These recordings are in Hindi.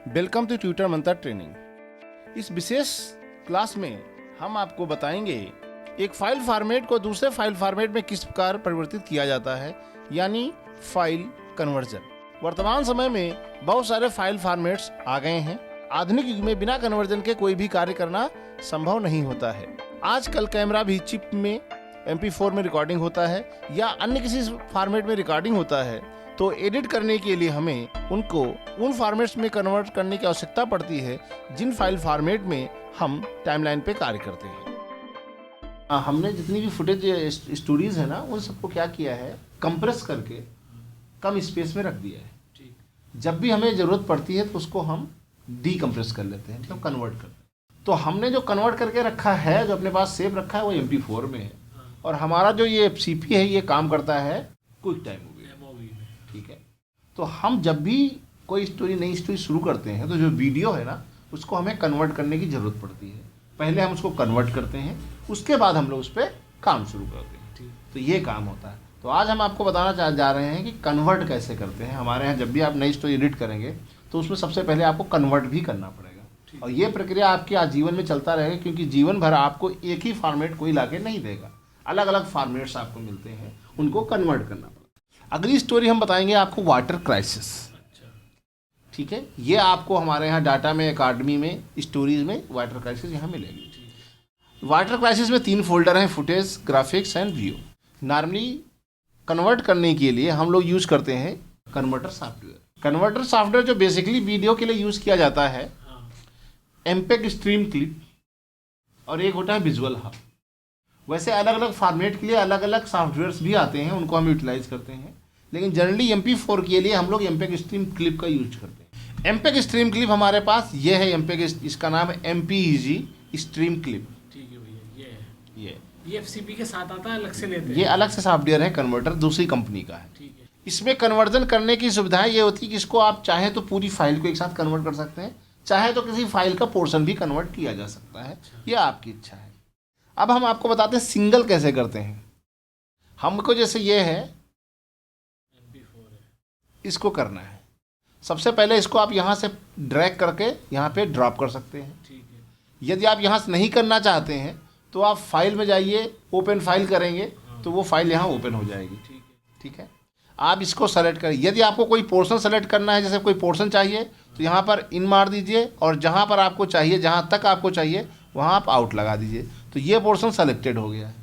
वेलकम टू ट्यूटर मंत्र ट्रेनिंग। इस विशेष क्लास में हम आपको बताएंगे एक फाइल फॉर्मेट को दूसरे फाइल फॉर्मेट में किस प्रकार परिवर्तित किया जाता है, यानी फाइल कन्वर्जन। वर्तमान समय में बहुत सारे फाइल फॉर्मेट्स आ गए हैं। आधुनिक युग में बिना कन्वर्जन के कोई भी कार्य करना संभव नहीं होता है। आजकल कैमरा भी चिप में MP4 में रिकॉर्डिंग होता है या अन्य किसी फॉर्मेट में रिकॉर्डिंग होता है, तो एडिट करने के लिए हमें उनको उन फॉर्मेट्स में कन्वर्ट करने की आवश्यकता पड़ती है जिन फाइल फॉर्मेट में हम टाइमलाइन पे कार्य करते हैं। हमने जितनी भी फुटेज स्टोरीज है ना, उन सबको क्या किया है, कंप्रेस करके कम स्पेस में रख दिया है। जब भी हमें ज़रूरत पड़ती है तो उसको हम डीकम्प्रेस कर लेते हैं, मतलब कन्वर्ट करते हैं। तो हमने जो कन्वर्ट करके रखा है, जो अपने पास सेव रखा है, वो MP4 में है। और हमारा जो ये CP है, ये काम करता है क्विक टाइम मूवी। ठीक है, तो हम जब भी कोई नई स्टोरी शुरू करते हैं तो जो वीडियो है ना, उसको हमें कन्वर्ट करने की ज़रूरत पड़ती है। पहले हम उसको कन्वर्ट करते हैं, उसके बाद हम लोग उस पर काम शुरू करते हैं। तो ये काम होता है। तो आज हम आपको बताना जा रहे हैं कि कन्वर्ट कैसे करते हैं। हमारे यहाँ जब भी आप नई स्टोरी एडिट करेंगे तो उसमें सबसे पहले आपको कन्वर्ट भी करना पड़ेगा। और ये प्रक्रिया आपके आजीवन में चलता रहेगा, क्योंकि जीवन भर आपको एक ही फॉर्मेट कोई ला के नहीं देगा। अलग अलग फॉर्मेट्स आपको मिलते हैं, उनको कन्वर्ट करना पड़ेगा। अगली स्टोरी हम बताएंगे आपको वाटर क्राइसिस। ठीक है, ये आपको हमारे यहाँ डाटा में, अकाडमी में, स्टोरीज में वाटर क्राइसिस यहाँ मिलेगी। वाटर क्राइसिस में 3 फोल्डर हैं, footage, graphics and view. Normally convert करने के लिए हम लोग यूज़ करते हैं कन्वर्टर सॉफ्टवेयर। कन्वर्टर सॉफ्टवेयर जो बेसिकली वीडियो के लिए यूज़ किया जाता है, MPEG स्ट्रीम क्लिप, और एक होता है विजुअल हब। वैसे अलग अलग फॉर्मेट के लिए अलग अलग सॉफ्टवेयर्स भी आते हैं, उनको हम यूटिलाइज करते हैं। लेकिन जनरली MP4 के लिए हम लोग MPEG स्ट्रीम क्लिप का यूज करते हैं। MPEG स्ट्रीम क्लिप हमारे पास ये है, MPEG, इसका नाम है MPEG स्ट्रीम क्लिप। ठीक है भैया, ये FCP के साथ आता है, अलग से लेते हैं। ये अलग से सॉफ्टवेयर है, कन्वर्टर दूसरी कंपनी का है। ठीक है, इसमें कन्वर्जन करने की सुविधाएं ये होती है कि इसको आप चाहे तो पूरी फाइल को एक साथ कन्वर्ट कर सकते हैं, चाहे तो किसी फाइल का पोर्शन भी कन्वर्ट किया जा सकता है। ये आपकी इच्छा है। अब हम आपको बताते हैं सिंगल कैसे करते हैं। हमको जैसे ये है, MP4 है, इसको करना है। सबसे पहले इसको आप यहाँ से ड्रैग करके यहाँ पे ड्रॉप कर सकते हैं। ठीक है। यदि आप यहाँ से नहीं करना चाहते हैं तो आप फाइल में जाइए, ओपन फाइल करेंगे तो वो फाइल यहाँ ओपन हो जाएगी। ठीक है, आप इसको सेलेक्ट करें। यदि आपको कोई पोर्शन सेलेक्ट करना है, जैसे कोई पोर्शन चाहिए, तो यहाँ पर इन मार दीजिए, और जहाँ पर आपको चाहिए, जहाँ तक आपको चाहिए, वहाँ आप आउट लगा दीजिए। तो ये पोर्शन सेलेक्टेड हो गया है।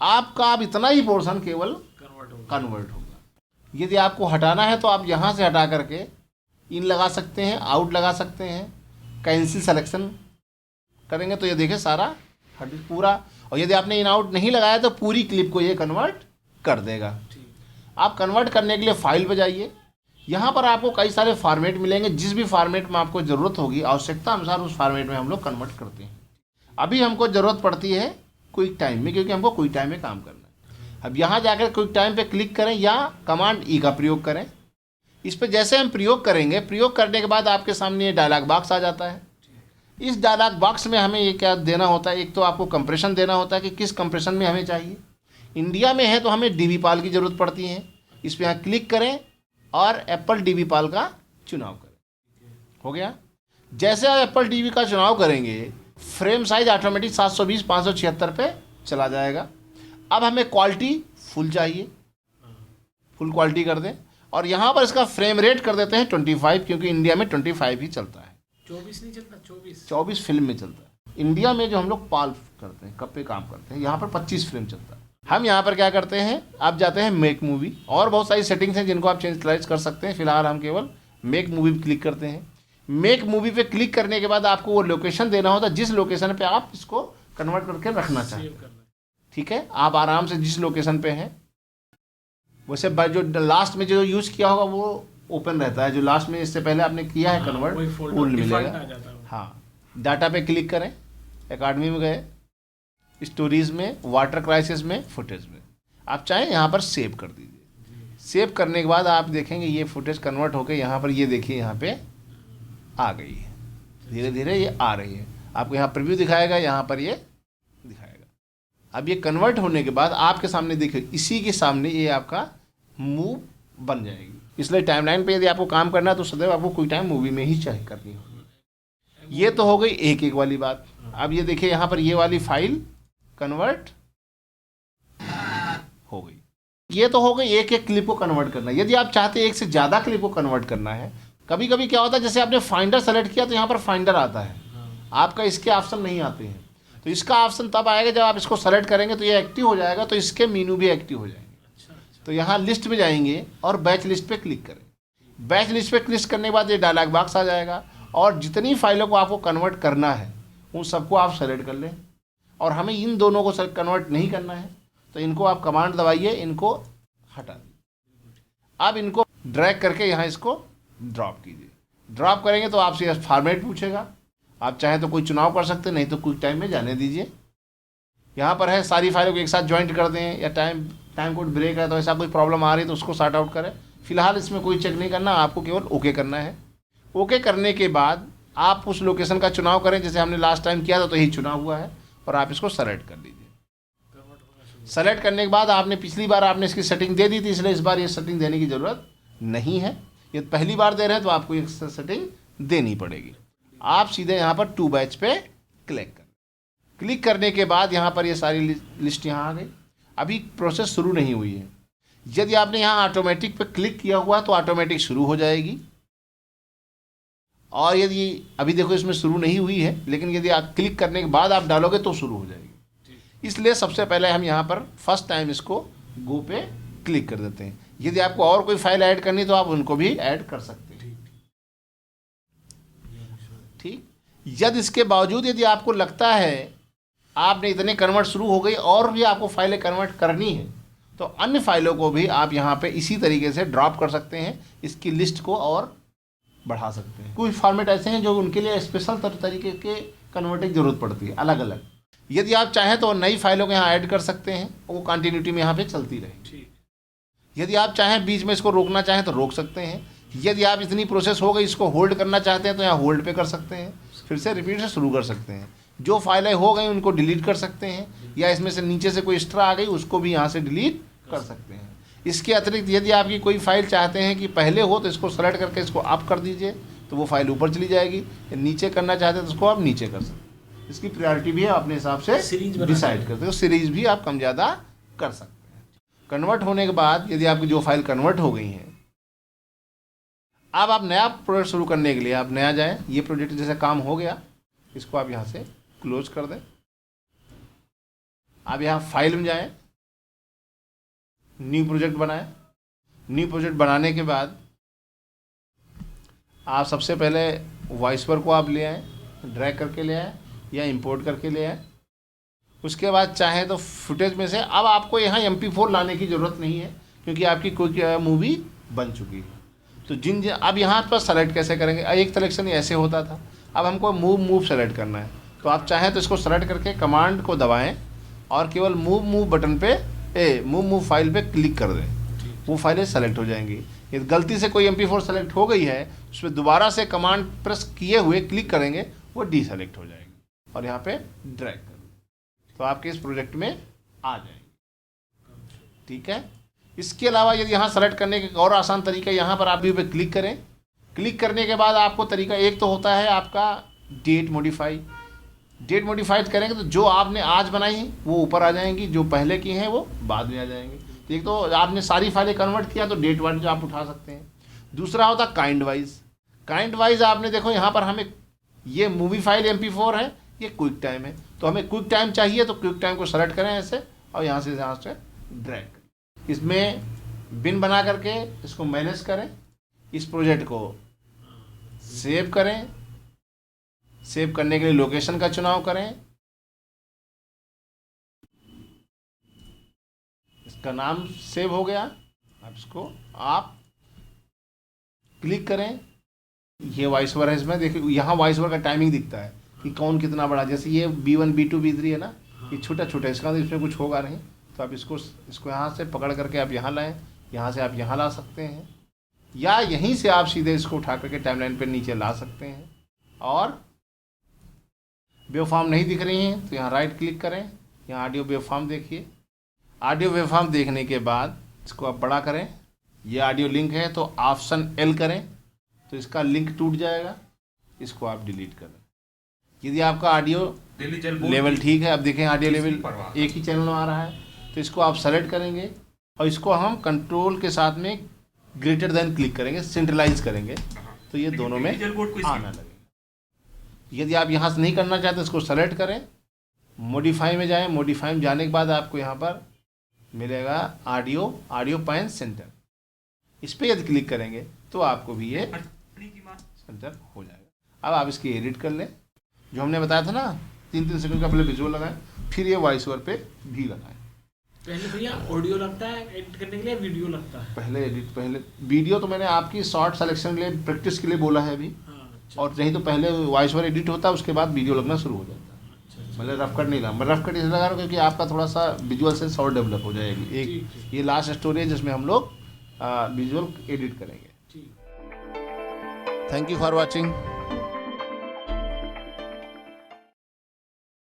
आपका अब इतना ही पोर्शन केवल कन्वर्ट होगा। यदि आपको हटाना है तो आप यहाँ से हटा करके इन लगा सकते हैं, आउट लगा सकते हैं, कैंसिल सेलेक्शन करेंगे तो ये देखिए सारा हट पूरा। और यदि आपने इन आउट नहीं लगाया तो पूरी क्लिप को ये कन्वर्ट कर देगा। आप कन्वर्ट करने के लिए फाइल पे जाइए। यहाँ पर आपको कई सारे फॉर्मेट मिलेंगे। जिस भी फॉर्मेट में आपको ज़रूरत होगी, आवश्यकता अनुसार उस फॉर्मेट में हम लोग कन्वर्ट करते हैं। अभी हमको ज़रूरत पड़ती है क्विक टाइम में, क्योंकि हमको क्विक टाइम में काम करना है। अब यहाँ जाकर क्विक टाइम पे क्लिक करें या कमांड E का प्रयोग करें। इस पर जैसे हम प्रयोग करेंगे, प्रयोग करने के बाद आपके सामने ये डायलॉग बॉक्स आ जाता है। इस डायलॉग बॉक्स में हमें ये क्या देना होता है, एक तो आपको कंप्रेशन देना होता है कि किस कंप्रेशन में हमें चाहिए। इंडिया में है तो हमें DBPAL की ज़रूरत पड़ती है। इस पर यहाँ क्लिक करें और एप्पल DBPAL का चुनाव करें। हो गया। जैसे आप एप्पल DB का चुनाव करेंगे, फ्रेम साइज ऑटोमेटिक 720x576 पे चला जाएगा। अब हमें क्वालिटी फुल चाहिए, फुल क्वालिटी कर दें, और यहाँ पर इसका फ्रेम रेट कर देते हैं 25, क्योंकि इंडिया में 25 ही चलता है। 24 नहीं चलता, 24 फिल्म में चलता है। इंडिया में जो हम लोग पाल करते हैं, कब पे काम करते हैं, यहाँ पर 25 फ्रेम चलता है। हम यहाँ पर क्या करते हैं, आप जाते हैं मेक मूवी, और बहुत सारी सेटिंग्स हैं जिनको आप चेंज कर सकते हैं। फिलहाल हम केवल मेक मूवी पर क्लिक करते हैं। मेक मूवी पे क्लिक करने के बाद आपको वो लोकेशन देना होता है जिस लोकेशन पे आप इसको कन्वर्ट करके रखना चाहते हैं। ठीक है, आप आराम से जिस लोकेशन पे हैं, वैसे जो लास्ट में जो यूज़ किया होगा वो ओपन रहता है। जो लास्ट में इससे पहले आपने किया है कन्वर्ट, वो मिलेगा। हाँ, डाटा पे क्लिक करें, अकाडमी में गए, स्टोरीज में, वाटर क्राइसिस में, फुटेज में, आप चाहें यहाँ पर सेव कर दीजिए। सेव करने के बाद आप देखेंगे ये फुटेज कन्वर्ट होकर यहाँ पर, ये देखिए यहाँ पे आ गई है। धीरे धीरे ये आ रही है। आपको यहाँ प्रीव्यू दिखाएगा, यहाँ पर ये दिखाएगा। अब ये कन्वर्ट होने के बाद आपके सामने देखिए, इसी के सामने ये आपका मूव बन जाएगी। इसलिए टाइमलाइन पे यदि आपको काम करना है तो सदैव आपको क्विक टाइम मूवी में ही चाहिए करनी होगी। ये तो हो गई एक एक वाली बात। अब ये देखिए यहाँ पर ये वाली फाइल कन्वर्ट हो गई। ये तो हो गई एक एक क्लिप को कन्वर्ट करना। यदि आप चाहते हैं एक से ज़्यादा क्लिप को कन्वर्ट करना है, कभी कभी क्या होता है जैसे आपने फाइंडर सेलेक्ट किया तो यहाँ पर फाइंडर आता है, आपका इसके ऑप्शन नहीं आते हैं। तो इसका ऑप्शन तब आएगा जब आप इसको सेलेक्ट करेंगे तो ये एक्टिव हो जाएगा, तो इसके मेनू भी एक्टिव हो जाएंगे। तो यहाँ लिस्ट में जाएंगे और बैच लिस्ट पे क्लिक करें। बैच लिस्ट पे क्लिक करने के बाद ये डायलॉग बॉक्स आ जाएगा और जितनी फाइलों को आपको कन्वर्ट करना है उन सबको आप सेलेक्ट कर लें। और हमें इन दोनों को कन्वर्ट नहीं करना है तो इनको आप कमांड दबाइए, इनको हटा दीजिए। अब इनको ड्रैग करके यहाँ इसको ड्रॉप कीजिए। ड्रॉप करेंगे तो आपसे फॉर्मेट पूछेगा, आप चाहें तो कोई चुनाव कर सकते हैं, नहीं तो क्विक टाइम में जाने दीजिए। यहाँ पर है सारी फाइलों को एक साथ ज्वाइंट कर दें या टाइम कोड ब्रेक है तो ऐसा कोई प्रॉब्लम आ रही है तो उसको सॉर्ट आउट करें। फिलहाल इसमें कोई चेक नहीं करना, आपको केवल ओके करना है। ओके करने के बाद आप उस लोकेशन का चुनाव करें जैसे हमने लास्ट टाइम किया था, तो यही चुना हुआ है और आप इसको सेलेक्ट कर लीजिए। सेलेक्ट करने के बाद आपने पिछली बार आपने इसकी सेटिंग दे दी थी, इसलिए इस बार ये सेटिंग देने की ज़रूरत नहीं है। ये पहली बार दे रहे हैं तो आपको एक सेटिंग देनी पड़ेगी। आप सीधे यहाँ पर टू बैच पे क्लिक करें। क्लिक करने के बाद यहाँ पर ये सारी लिस्ट यहाँ आ गई। अभी प्रोसेस शुरू नहीं हुई है। यदि आपने यहाँ ऑटोमेटिक पे क्लिक किया हुआ तो ऑटोमेटिक शुरू हो जाएगी, और यदि अभी देखो इसमें शुरू नहीं हुई है, लेकिन यदि आप क्लिक करने के बाद आप डालोगे तो शुरू हो जाएगी। इसलिए सबसे पहले हम यहाँ पर फर्स्ट टाइम इसको गो पे क्लिक कर देते हैं। यदि आपको और कोई फाइल ऐड करनी तो आप उनको भी ऐड कर सकते हैं। ठीक। यदि इसके बावजूद यदि आपको लगता है आपने इतने कन्वर्ट शुरू हो गई और भी आपको फाइलें कन्वर्ट करनी है तो अन्य फाइलों को भी आप यहाँ पे इसी तरीके से ड्रॉप कर सकते हैं, इसकी लिस्ट को और बढ़ा सकते हैं। कुछ फॉर्मेट ऐसे हैं जो उनके लिए स्पेशल तरीके के कन्वर्टिंग की जरूरत पड़ती है अलग अलग। यदि आप चाहें तो नई फाइलों को यहाँ ऐड कर सकते हैं, वो कंटिन्यूटी में यहाँ पे चलती रहे। यदि आप चाहें बीच में इसको रोकना चाहें तो रोक सकते हैं। यदि आप इतनी प्रोसेस हो गई इसको होल्ड करना चाहते हैं तो यहाँ होल्ड पे कर सकते हैं, फिर से रिपीट से शुरू कर सकते हैं। जो फाइलें हो गई उनको डिलीट कर सकते हैं, या इसमें से नीचे से कोई एक्स्ट्रा आ गई उसको भी यहाँ से डिलीट कर सकते हैं। इसके अतिरिक्त यदि आपकी कोई फाइल चाहते हैं कि पहले हो तो इसको सेलेक्ट करके इसको अप कर दीजिए तो वो फाइल ऊपर चली जाएगी, नीचे करना चाहते हैं तो उसको आप नीचे कर सकते हैं। इसकी प्रायोरिटी भी आप अपने हिसाब से डिसाइड करते हो, सीरीज भी आप कम ज़्यादा कर सकते हैं। कन्वर्ट होने के बाद यदि आपकी जो फाइल कन्वर्ट हो गई हैं, अब आप नया प्रोजेक्ट शुरू करने के लिए आप नया जाएं। ये प्रोजेक्ट जैसे काम हो गया, इसको आप यहाँ से क्लोज कर दें। आप यहाँ फाइल में जाएं, न्यू प्रोजेक्ट बनाएं। न्यू प्रोजेक्ट बनाने के बाद आप सबसे पहले वॉइसवर को आप ले आएँ, ड्रैग करके ले आएँ या इंपोर्ट करके ले आएँ। उसके बाद चाहे तो फुटेज में से अब आपको यहाँ MP4 लाने की ज़रूरत नहीं है क्योंकि आपकी कोई मूवी बन चुकी है। तो अब यहाँ पर सेलेक्ट कैसे करेंगे, एक सिलेक्शन ऐसे होता था, अब हमको मूव सेलेक्ट करना है। तो आप चाहें तो इसको सेलेक्ट करके कमांड को दबाएं और केवल मूव बटन पे मूव फाइल पे क्लिक कर दें, वो फाइलें सेलेक्ट हो जाएंगी। यदि गलती से कोई MP4 सेलेक्ट हो गई है उस पर दोबारा से कमांड प्रेस किए हुए क्लिक करेंगे, वो डीसेलेक्ट हो जाएगी और यहाँ पे ड्रैग कर तो आपके इस प्रोजेक्ट में आ जाएंगे। ठीक है। इसके अलावा यदि यहाँ सेलेक्ट करने का और आसान तरीका, यहाँ पर आप भी पे क्लिक करें। क्लिक करने के बाद आपको तरीका एक तो होता है आपका डेट मॉडिफाइड करेंगे तो जो आपने आज बनाई वो ऊपर आ जाएंगी, जो पहले की हैं वो बाद में आ जाएंगी। तो एक तो आपने सारी फाइलें कन्वर्ट किया तो डेट वाइज आप उठा सकते हैं। दूसरा होता काइंड वाइज आपने देखो यहाँ पर हमें ये मूवी फाइल MP4 है, ये क्विक टाइम है, तो हमें क्विक टाइम चाहिए तो क्विक टाइम को सेलेक्ट करें ऐसे और यहाँ से ड्रैग करें। इसमें बिन बना करके इसको मैनेज करें, इस प्रोजेक्ट को सेव करें। सेव करने के लिए लोकेशन का चुनाव करें, इसका नाम सेव हो गया। अब इसको आप क्लिक करें। ये वॉइसओवर है, इसमें देखिए यहाँ वॉइसओवर का टाइमिंग दिखता है कि कौन कितना बड़ा, जैसे ये B1 B2 B3 है ना, ये छोटा छोटा, इसका तो इसमें कुछ होगा नहीं। तो आप इसको यहाँ से पकड़ करके आप यहाँ लाएं, यहाँ से आप यहाँ ला सकते हैं, या यहीं से आप सीधे इसको उठा करके टाइमलाइन पर नीचे ला सकते हैं। और वेवफॉर्म नहीं दिख रही हैं तो यहाँ राइट क्लिक करें, यहाँ ऑडियो वेवफॉर्म देखिए। ऑडियो वेवफॉर्म देखने के बाद इसको आप बड़ा करें, ये ऑडियो लिंक है तो ऑप्शन एल करें तो इसका लिंक टूट जाएगा, इसको आप डिलीट कर दें। यदि आपका ऑडियो लेवल ठीक है, अब देखें ऑडियो लेवल एक ही चैनल में आ रहा है, तो इसको आप सेलेक्ट करेंगे और इसको हम कंट्रोल के साथ में ग्रेटर देन क्लिक करेंगे, सेंट्रलाइज करेंगे, तो ये दोनों में आना लगेगा। यदि आप यहाँ से नहीं करना चाहते इसको सेलेक्ट करें, मॉडिफाई में जाएं, मॉडिफाई में जाने के बाद आपको यहाँ पर मिलेगा ऑडियो पॉइंट सेंटर, इस पर यदि क्लिक करेंगे तो आपको भी ये सेंटर हो जाएगा। अब आप इसकी एडिट कर लें, जो हमने बताया था ना 3-3 सेकंड का पहले विजुअल लगाएं, फिर ये वॉइस ओवर पे भी लगाएं। पहले भैया ऑडियो लगता है एडिट करने के लिए, वीडियो लगता है पहले वीडियो तो मैंने आपकी शॉर्ट सिलेक्शन के लिए प्रैक्टिस के लिए बोला है अभी। अच्छा। और नहीं तो पहले वॉइस ओवर एडिट होता है, उसके बाद वीडियो लगना शुरू हो जाता है। अच्छा। मतलब रफ कट नहीं लगा, मैं रफ कट इसलिए लगा रहा हूँ क्योंकि आपका थोड़ा सा विजुअल सेंस और डेवलप हो जाएगी। एक ये लास्ट स्टोरी जिसमें हम लोग विजुअल एडिट करेंगे। ठीक। Thank you for watching.